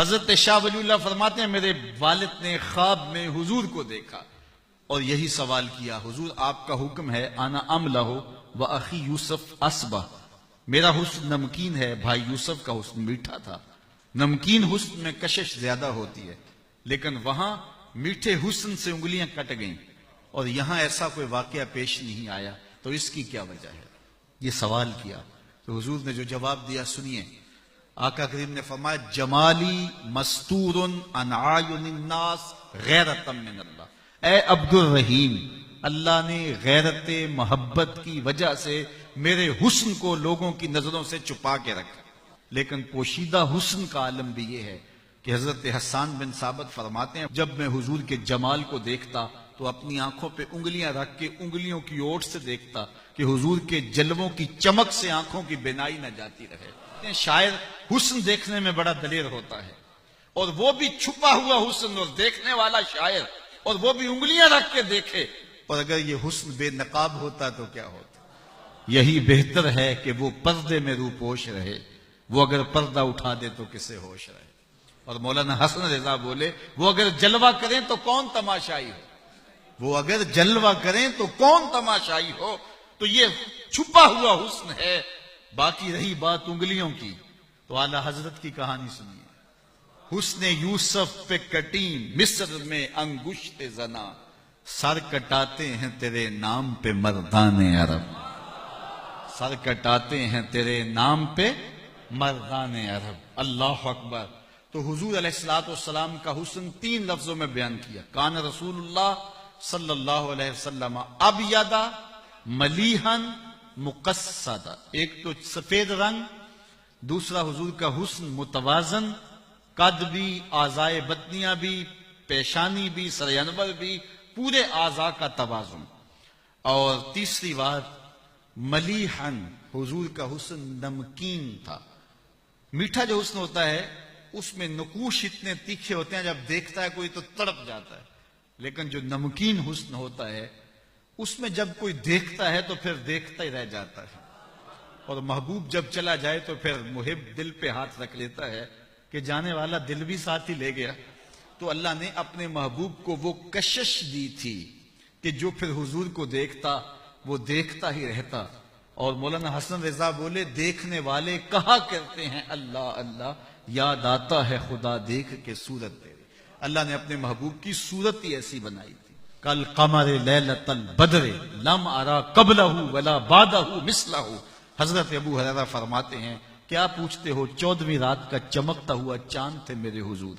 حضرت شاہ ولی اللہ فرماتے ہیں میرے والد نے خواب میں حضور کو دیکھا اور یہی سوال کیا، حضور آپ کا حکم ہے انا املہ و اخی یوسف اسبہ، میرا حسن نمکین ہے، بھائی یوسف کا حسن میٹھا تھا۔ نمکین حسن میں کشش زیادہ ہوتی ہے، لیکن وہاں میٹھے حسن سے انگلیاں کٹ گئیں اور یہاں ایسا کوئی واقعہ پیش نہیں آیا، تو اس کی کیا وجہ ہے؟ یہ سوال کیا تو حضور نے جو جواب دیا سنیے۔ آقا کریم نے فرمایا جمالی مستور عن اعین الناس غیرۃ من اللہ، اے عبد الرحیم، اللہ نے غیرت محبت کی وجہ سے میرے حسن کو لوگوں کی نظروں سے چھپا کے رکھا۔ لیکن پوشیدہ حسن کا عالم بھی یہ ہے کہ حضرت حسان بن ثابت فرماتے ہیں جب میں حضور کے جمال کو دیکھتا تو اپنی آنکھوں پہ انگلیاں رکھ کے انگلیوں کی اوٹ سے دیکھتا کہ حضور کے جلووں کی چمک سے آنکھوں کی بینائی نہ جاتی رہے۔ شاعر حسن دیکھنے میں بڑا دلیر ہوتا ہے، اور وہ بھی چھپا ہوا حسن، اور دیکھنے والا شاعر، اور وہ بھی انگلیاں رکھ کے دیکھے۔ اور اگر یہ حسن بے نقاب ہوتا تو کیا ہوتا؟ یہی بہتر ہے کہ وہ پردے میں روپوش رہے، وہ اگر پردہ اٹھا دے تو کسے ہوش رہے۔ اور مولانا حسن رضا بولے وہ اگر جلوہ کریں تو کون تماشائی ہو، وہ اگر جلوہ کریں تو کون تماشائی ہو۔ تو یہ چھپا ہوا حسن ہے۔ باقی رہی بات انگلیوں کی تو اعلی حضرت کی کہانی سنیے۔ حسن یوسف پہ کٹی مصر میں انگشت زنا، سر کٹاتے ہیں تیرے نام پہ مردان عرب، سر کٹاتے ہیں تیرے نام پہ مردان عرب۔ اللہ اکبر۔ تو حضور علیہ الصلوۃ والسلام کا حسن 3 لفظوں میں بیان کیا۔ کان رسول اللہ صلی اللہ علیہ وسلم ابیض ملیحا مقصدا، ایک تو سفید رنگ، دوسرا حضور کا حسن متوازن، قد بھی، اعضائے بطنیہ بھی، پیشانی بھی، سر انور بھی، پورے اعضاء کا توازن، اور تیسری بات ملیحا، حضور کا حسن نمکین تھا۔ میٹھا جو حسن ہوتا ہے اس میں نقوش اتنے تیکھے ہوتے ہیں جب دیکھتا ہے کوئی تو تڑپ جاتا ہے، لیکن جو نمکین حسن ہوتا ہے اس میں جب کوئی دیکھتا ہے تو پھر دیکھتا ہی رہ جاتا ہے، اور محبوب جب چلا جائے تو پھر محب دل پہ ہاتھ رکھ لیتا ہے کہ جانے والا دل بھی ساتھ ہی لے گیا۔ تو اللہ نے اپنے محبوب کو وہ کشش دی تھی کہ جو پھر حضور کو دیکھتا وہ دیکھتا ہی رہتا۔ اور مولانا حسن رضا بولے دیکھنے والے کہا کرتے ہیں اللہ اللہ، یاد آتا ہے خدا دیکھ کے صورت تیری۔ اللہ نے اپنے محبوب کی صورت ہی ایسی بنائی تھی۔ کل قمر لیلۃ البدر لم ارا قبلہ ولا بعدہ مثلہ۔ حضرت ابو ہریرہ فرماتے ہیں کیا پوچھتے ہو، 14ویں رات کا چمکتا ہوا چاند تھے میرے حضور۔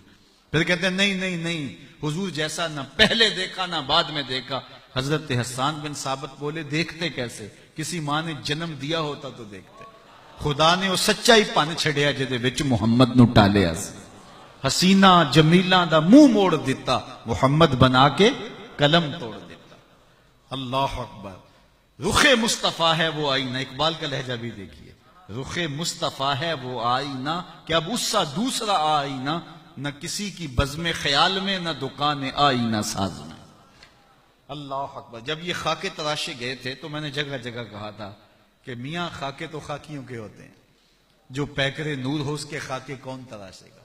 پھر کہتے ہیں نہیں نہیں نہیں، حضور جیسا نہ پہلے دیکھا نہ بعد میں دیکھا۔ حضرت حسان بن ثابت بولے دیکھتے کیسے؟ کسی ماں نے جنم دیا ہوتا تو دیکھتے۔ خدا نے وہ سچائی پن چھڑیا جدے وچ محمد نو ٹالیا سی، حسینہ جمیلہ دا منہ موڑ دیتا، محمد بنا کے قلم توڑ دیتا۔ اللہ اکبر۔ رخ مصطفیٰ ہے وہ آئینہ، اقبال کا لہجہ بھی دیکھیے، رخ مصطفیٰ ہے وہ آئینہ کہ اب اس سا دوسرا آئینہ، نہ کسی کی بزم خیال میں نہ دکان آئینہ ساز میں۔ اللہ اکبر۔ جب یہ خاکے تراشے گئے تھے تو میں نے جگہ جگہ کہا تھا کہ میاں خاکے تو خاکیوں کے ہوتے ہیں، جو پیکر نور ہو اس کے خاکے کون تراشے گا؟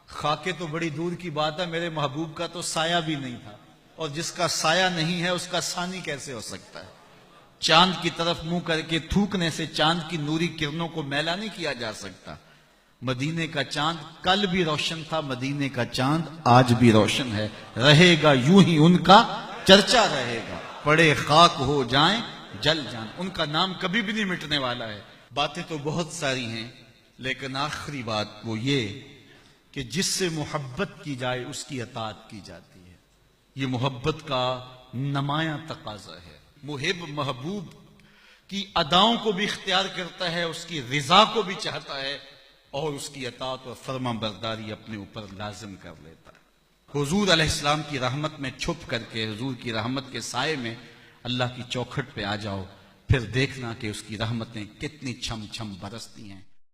خاکے تو بڑی دور کی بات ہے، میرے محبوب کا تو سایہ بھی نہیں تھا، اور جس کا سایہ نہیں ہے اس کا ثانی کیسے ہو سکتا ہے؟ چاند کی طرف منہ کر کے تھوکنے سے چاند کی نوری کرنوں کو میلا نہیں کیا جا سکتا۔ مدینے کا چاند کل بھی روشن تھا، مدینے کا چاند آج بھی روشن ہے، رہے گا یوں ہی ان کا چرچا رہے گا، پڑے خاک ہو جائیں جل جان، ان کا نام کبھی بھی نہیں مٹنے والا ہے۔ باتیں تو بہت ساری ہیں، لیکن آخری بات وہ یہ کہ جس سے محبت کی جائے اس کی اطاعت کی جاتی ہے۔ یہ محبت کا نمایاں تقاضا ہے۔ محب محبوب کی اداؤں کو بھی اختیار کرتا ہے، اس کی رضا کو بھی چاہتا ہے، اور اس کی اطاعت اور فرما برداری اپنے اوپر لازم کر لیتا ہے۔ حضور علیہ السلام کی رحمت میں چھپ کر کے، حضور کی رحمت کے سائے میں اللہ کی چوکھٹ پہ آ جاؤ، پھر دیکھنا کہ اس کی رحمتیں کتنی چھم چھم برستی ہیں۔